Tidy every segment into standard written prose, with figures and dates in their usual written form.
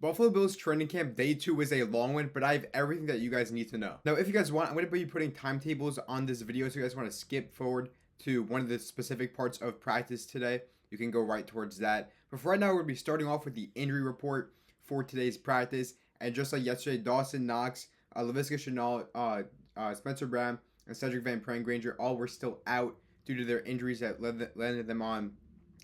Buffalo Bills training camp day 2 was a long one, but I have everything that you guys need to know. Now, if you guys want, I'm going to be putting timetables on this video, so you guys want to skip forward to one of the specific parts of practice today, you can go right towards that. But for right now, we're going to be starting off with the injury report for today's practice. And just like yesterday, Dawson Knox, Laviska Shenault, Spencer Brown, and Cedric Van Prangranger all were still out due to their injuries that landed them on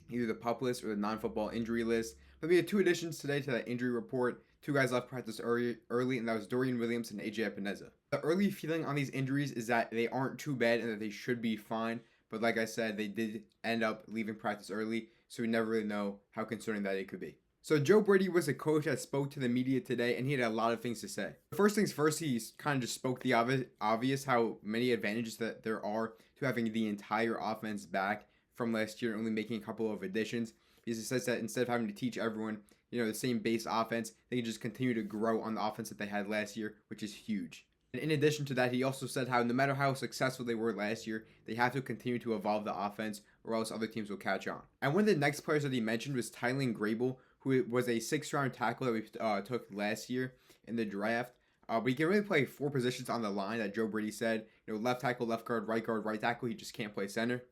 either the PUP list or the non-football injury list. But we had two additions today to that injury report. Two guys left practice early, and that was Dorian Williams and AJ Epineza. The early feeling on these injuries is that they aren't too bad and that they should be fine. But like I said, they did end up leaving practice early, so we never really know how concerning that it could be. So Joe Brady was a coach that spoke to the media today, and he had a lot of things to say. First things first, he kind of just spoke the obvious how many advantages that there are to having the entire offense back from last year, only making a couple of additions. Because it says that instead of having to teach everyone, the same base offense, they can just continue to grow on the offense that they had last year, which is huge. And in addition to that, he also said how no matter how successful they were last year, they have to continue to evolve the offense or else other teams will catch on. And one of the next players that he mentioned was Tylen Grable, who was a 6th-round tackle that we took last year in the draft. But he can really play 4 positions on the line that Joe Brady said. Left tackle, left guard, right tackle. He just can't play center.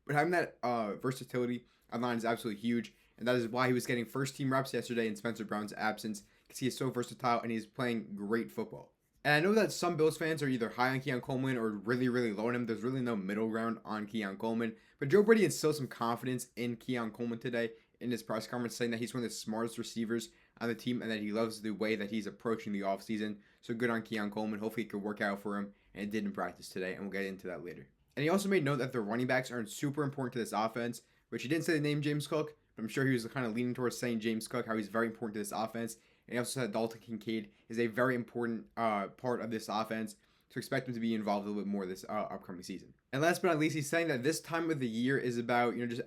But having that versatility on line is absolutely huge. And that is why he was getting first-team reps yesterday in Spencer Brown's absence, because he is so versatile and he's playing great football. And I know that some Bills fans are either high on Keon Coleman or really, really low on him. There's really no middle ground on Keon Coleman. But Joe Brady instilled some confidence in Keon Coleman today in his press conference, saying that he's one of the smartest receivers on the team and that he loves the way that he's approaching the offseason. So good on Keon Coleman. Hopefully it could work out for him. And it did in practice today, and we'll get into that later. And he also made note that the running backs are super important to this offense, which he didn't say the name James Cook, but I'm sure he was kind of leaning towards saying James Cook, how he's very important to this offense. And he also said Dalton Kincaid is a very important part of this offense, so expect him to be involved a little bit more this upcoming season. And last but not least, he's saying that this time of the year is about just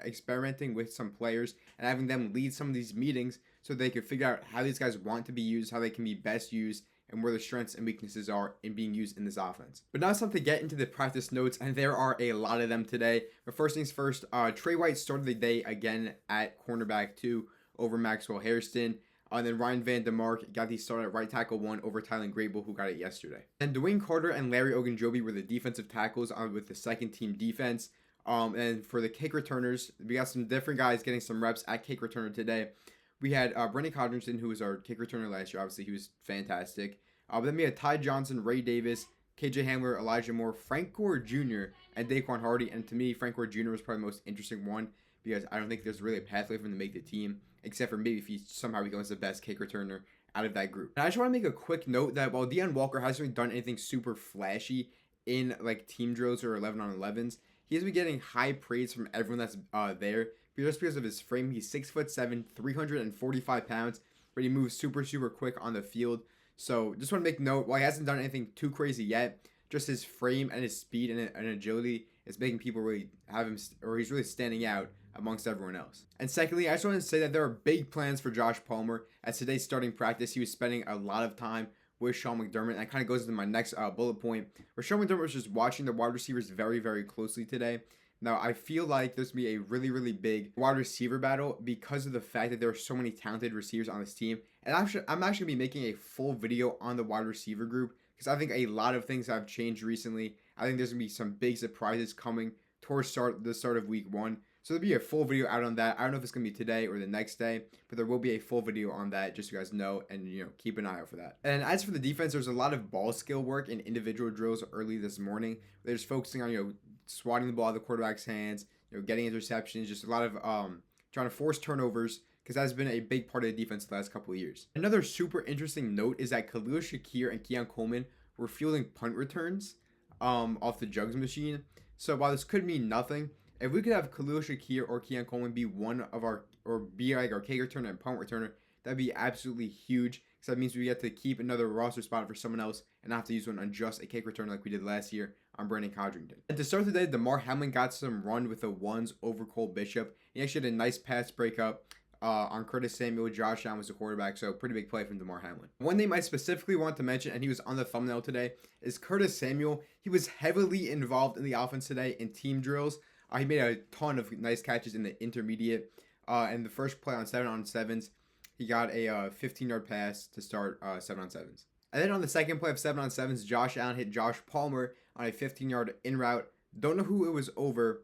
experimenting with some players and having them lead some of these meetings so they can figure out how these guys want to be used, how they can be best used, and where the strengths and weaknesses are in being used in this offense. But now it's time to get into the practice notes, and there are a lot of them today. But first things first, Trey White started the day again at cornerback 2 over Maxwell Hairston. And then Ryan Van DeMark got the start at right tackle 1 over Tylen Grable, who got it yesterday. And Dwayne Carter and Larry Ogunjobi were the defensive tackles with the second team defense. And for the kick returners, we got some different guys getting some reps at kick returner today. We had Brendan Codrington, who was our kick returner last year. Obviously, he was fantastic. But then we had Ty Johnson, Ray Davis, KJ Hamler, Elijah Moore, Frank Gore Jr., and Daquan Hardy. And to me, Frank Gore Jr. was probably the most interesting one because I don't think there's really a pathway for him to make the team, except for maybe if he somehow becomes the best kick returner out of that group. And I just want to make a quick note that while Deion Walker hasn't really done anything super flashy in like team drills or 11-on-11s, he has been getting high praise from everyone that's there. Just because of his frame, he's 6'7", 345 pounds, but he moves super, super quick on the field. So just want to make note, while he hasn't done anything too crazy yet, just his frame and his speed and agility is making people really have him, or he's really standing out amongst everyone else. And secondly, I just want to say that there are big plans for Josh Palmer. At today's starting practice, he was spending a lot of time with Sean McDermott. And that kind of goes into my next bullet point, where Sean McDermott was just watching the wide receivers very, very closely today. Now, I feel like there's going to be a really, really big wide receiver battle because of the fact that there are so many talented receivers on this team. And I'm actually going to be making a full video on the wide receiver group because I think a lot of things have changed recently. I think there's going to be some big surprises coming towards the start of week 1. So there'll be a full video out on that. I don't know if it's going to be today or the next day, but there will be a full video on that just so you guys know and, keep an eye out for that. And as for the defense, there's a lot of ball skill work and individual drills early this morning. They're just focusing on, swatting the ball out of the quarterback's hands, getting interceptions, just a lot of trying to force turnovers because that's been a big part of the defense the last couple of years. Another super interesting note is that Khalil Shakir and Keon Coleman were fielding punt returns off the jugs machine. So while this could mean nothing, if we could have Khalil Shakir or Keon Coleman be be like our kick returner and punt returner, that'd be absolutely huge. Because that means we get to keep another roster spot for someone else and not have to use one on just a kick returner like we did last year on Brandon Codrington. And to start the day, Damar Hamlin got some run with the ones over Cole Bishop. He actually had a nice pass breakup on Curtis Samuel. Josh Allen was the quarterback, so pretty big play from Damar Hamlin. One name I specifically want to mention, and he was on the thumbnail today, is Curtis Samuel. He was heavily involved in the offense today in team drills. He made a ton of nice catches in the intermediate and the first play on 7-on-7s. he got a 15-yard pass to start 7-on-7s. And then on the second play of 7-on-7s, Josh Allen hit Josh Palmer on a 15-yard in route. Don't know who it was over.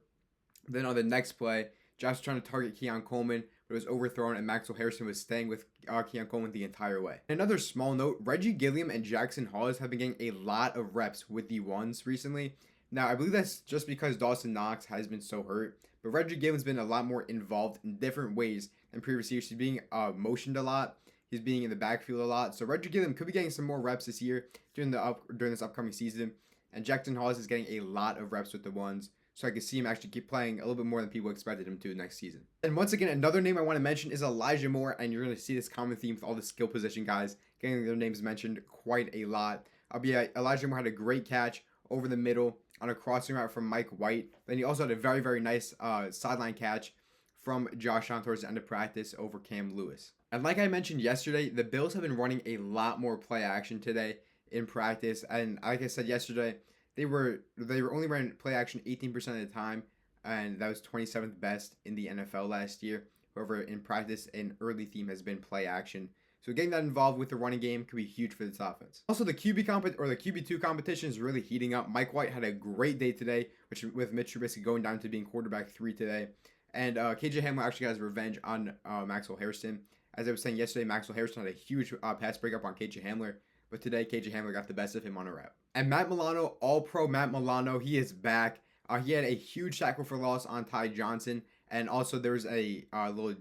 Then on the next play, Josh was trying to target Keon Coleman, but it was overthrown, and Maxwell Harrison was staying with Keon Coleman the entire way. Another small note, Reggie Gilliam and Jackson Hollis have been getting a lot of reps with the ones recently. Now, I believe that's just because Dawson Knox has been so hurt, but Reggie Gilliam's been a lot more involved in different ways than previous years. He's being motioned a lot. He's being in the backfield a lot. So Reggie Gilliam could be getting some more reps this year during this upcoming season. And Jackson Hollis is getting a lot of reps with the ones. So I can see him actually keep playing a little bit more than people expected him to next season. And once again, another name I want to mention is Elijah Moore. And you're going to see this common theme with all the skill position guys getting their names mentioned quite a lot. Elijah Moore had a great catch over the middle on a crossing route from Mike White. Then he also had a very, very nice sideline catch from Josh Allen towards the end of practice over Cam Lewis. And like I mentioned yesterday, the Bills have been running a lot more play action today in practice. And like I said yesterday, they were only running play action 18% of the time, and that was 27th best in the NFL last year. However, in practice, an early theme has been play action. So getting that involved with the running game could be huge for this offense. Also, the QB2 competition is really heating up. Mike White had a great day today, with Mitch Trubisky going down to being quarterback 3 today. And KJ Hamler actually got his revenge on Maxwell Harrison. As I was saying yesterday, Maxwell Harrison had a huge pass breakup on KJ Hamler. But today, KJ Hamler got the best of him on a route. And Matt Milano, all-pro Matt Milano, he is back. He had a huge tackle for loss on Ty Johnson. And also, there was a little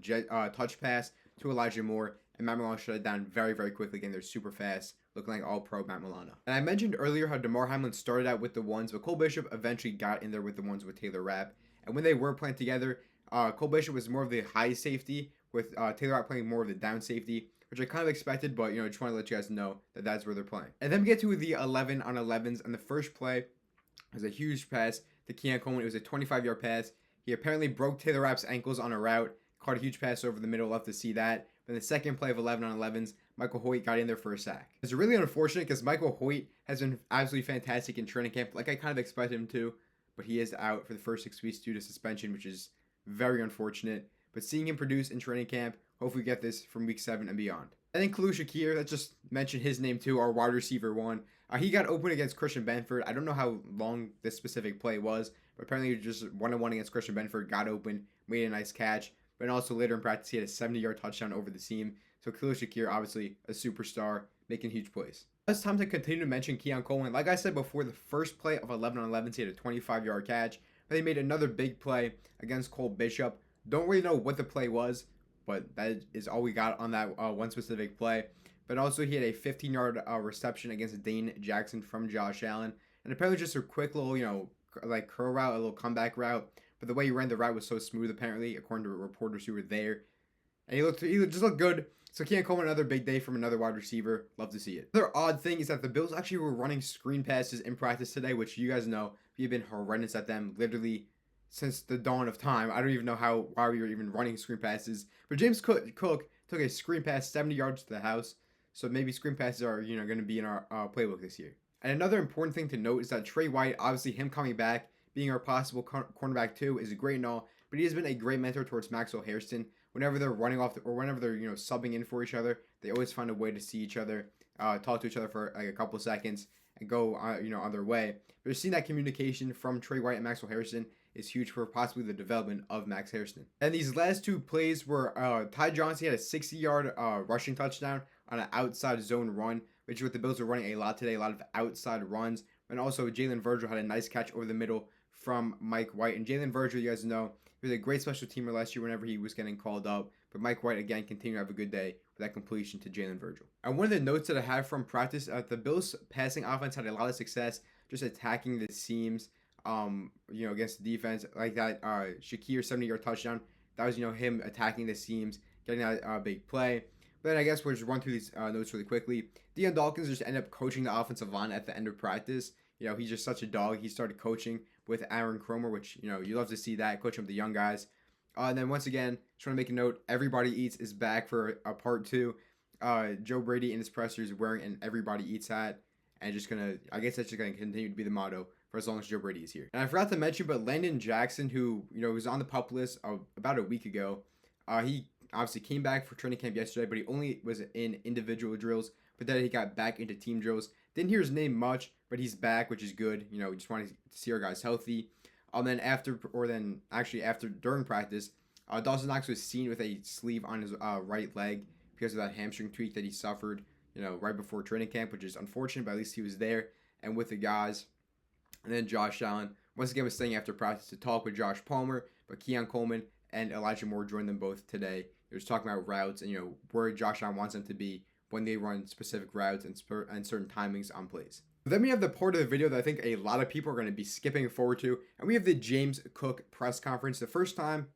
touch pass to Elijah Moore. And Matt Milano shut it down very, very quickly. Again, they're super fast, looking like all-pro Matt Milano. And I mentioned earlier how DeMar Hamlin started out with the ones, but Cole Bishop eventually got in there with the ones with Taylor Rapp. And when they were playing together, Cole Bishop was more of the high safety, with Taylor Rapp playing more of the down safety, which I kind of expected, but, just want to let you guys know that that's where they're playing. And then we get to the 11-on-11s, and the first play was a huge pass to Keon Coleman. It was a 25-yard pass. He apparently broke Taylor Rapp's ankles on a route, caught a huge pass over the middle. Love to see that. Then the second play of 11-on-11s, Michael Hoyt got in there for a sack. It's really unfortunate because Michael Hoyt has been absolutely fantastic in training camp, like I kind of expected him to, but he is out for the first 6 weeks due to suspension, which is very unfortunate. But seeing him produce in training camp, hopefully we get this from week 7 and beyond. And then Khalil Shakir, let's just mention his name too, our wide receiver 1. He got open against Christian Benford. I don't know how long this specific play was, but apparently just 1-on-1 against Christian Benford, got open, made a nice catch. But also later in practice, he had a 70-yard touchdown over the seam. So Khalil Shakir, obviously a superstar, making huge plays. It's time to continue to mention Keon Coleman. Like I said before, the first play of 11-on-11, he had a 25-yard catch. But he made another big play against Cole Bishop. Don't really know what the play was, but that is all we got on that one specific play. But also he had a 15-yard reception against Dane Jackson from Josh Allen. And apparently just a quick little, like curl route, a little comeback route. But the way he ran the route was so smooth, apparently, according to reporters who were there. And he just looked good. So Keon Coleman, another big day from another wide receiver. Love to see it. Another odd thing is that the Bills actually were running screen passes in practice today, which you guys know, we've been horrendous at them, literally since the dawn of time. I don't even know why we were even running screen passes. But James Cook took a screen pass 70 yards to the house. So maybe screen passes are, going to be in our playbook this year. And another important thing to note is that Trey White, obviously him coming back, being our possible cornerback too, is great and all. But he has been a great mentor towards Maxwell Harrison. Whenever they're running off, or whenever they're, subbing in for each other, they always find a way to see each other, talk to each other for like a couple seconds, and go, on their way. But seeing that communication from Trey White and Maxwell Harrison is huge for possibly the development of Max Harrison. And these last two plays were Ty Johnson had a 60-yard rushing touchdown on an outside zone run, which is what the Bills are running a lot today, a lot of outside runs. And also Jalen Virgil had a nice catch over the middle from Mike White. And Jalen Virgil, you guys know, he was a great special teamer last year whenever he was getting called up. But Mike White, again, continued to have a good day with that completion to Jalen Virgil. And one of the notes that I have from practice, the Bills' passing offense had a lot of success just attacking the seams, against the defense. Like that Shakir 70-yard touchdown, that was, him attacking the seams, getting that big play. But then I guess we'll just run through these notes really quickly. Deion Dawkins just ended up coaching the offensive line at the end of practice. He's just such a dog. He started coaching with Aaron Cromer, which, you love to see that, coaching with the young guys. And then once again, just want to make a note, Everybody Eats is back for a part 2. Joe Brady in his presser is wearing an Everybody Eats hat. And I guess that's just going to continue to be the motto for as long as Joe Brady is here. And I forgot to mention, but Landon Jackson, who, was on the PUP list about a week ago, he obviously came back for training camp yesterday, but he only was in individual drills. But then he got back into team drills. Didn't hear his name much, but he's back, which is good. You know, we just wanted to see our guys healthy. After during practice, Dawson Knox was seen with a sleeve on his right leg because of that hamstring tweak that he suffered, you know, right before training camp, which is unfortunate, but at least he was there and with the guys. And then Josh Allen, once again, was staying after practice to talk with Josh Palmer, but Keon Coleman and Elijah Moore joined them both today. They were talking about routes and, you know, where Josh Allen wants them to be when they run specific routes and certain timings on plays. Then we have the part of the video that I think a lot of people are going to be skipping forward to, and we have the James Cook press conference. The first time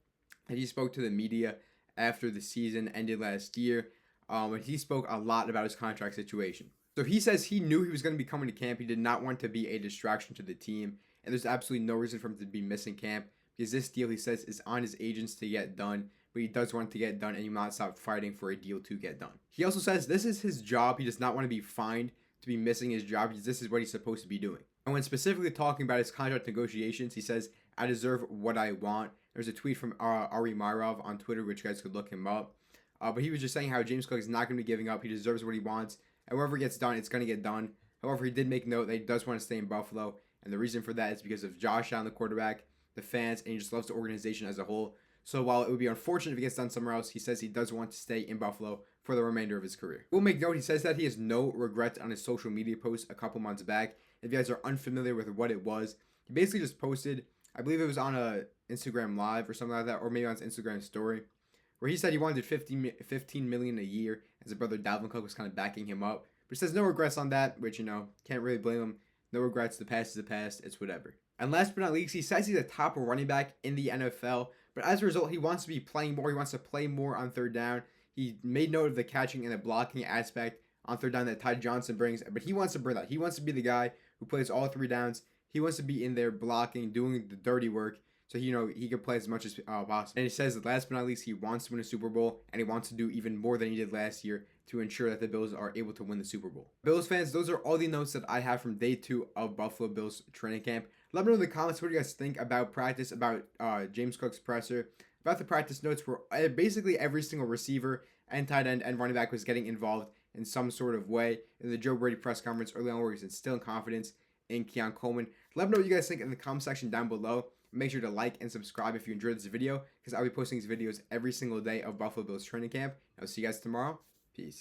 that he spoke to the media after the season ended last year, and he spoke a lot about his contract situation. So he says he knew he was going to be coming to camp. He did not want to be a distraction to the team, and there's absolutely no reason for him to be missing camp because this deal, he says, is on his agents to get done, but he does want to get done and he will not stop fighting for a deal to get done. He also says this is his job. He does not want to be fined to be missing his job because this is what he's supposed to be doing. And when specifically talking about his contract negotiations, he says, "I deserve what I want." There's a tweet from Ari Myrov on Twitter, which you guys could look him up. But he was just saying how James Cook is not going to be giving up. He deserves what he wants. And wherever it gets done, it's going to get done. However, he did make note that he does want to stay in Buffalo. And the reason for that is because of Josh Allen, the quarterback, the fans, and he just loves the organization as a whole. So while it would be unfortunate if he gets done somewhere else, he says he does want to stay in Buffalo for the remainder of his career. We'll make note, he says that he has no regrets on his social media post a couple months back. If you guys are unfamiliar with what it was, he basically just posted, I believe it was on a Instagram Live or something like that, or maybe on his Instagram story, where he said he wanted $15 million a year, as his brother Dalvin Cook was kind of backing him up. But he says no regrets on that, which, you know, can't really blame him. No regrets, the past is the past, it's whatever. And last but not least, he says he's a top running back in the NFL, but as a result, he wants to be playing more. He wants to play more on third down. He made note of the catching and the blocking aspect on third down that Ty Johnson brings, but he wants to bring that. He wants to be the guy who plays all three downs. He wants to be in there blocking, doing the dirty work, so he can play as much as possible. And he says that last but not least, he wants to win a Super Bowl, and he wants to do even more than he did last year to ensure that the Bills are able to win the Super Bowl. Bills fans, those are all the notes that I have from day 2 of Buffalo Bills training camp. Let me know in the comments what you guys think about practice, about James Cook's presser, about the practice notes where basically every single receiver and tight end and running back was getting involved in some sort of way. In the Joe Brady press conference early on where he's instilling confidence in Keon Coleman. Let me know what you guys think in the comment section down below. Make sure to like and subscribe if you enjoyed this video because I'll be posting these videos every single day of Buffalo Bills training camp. I'll see you guys tomorrow.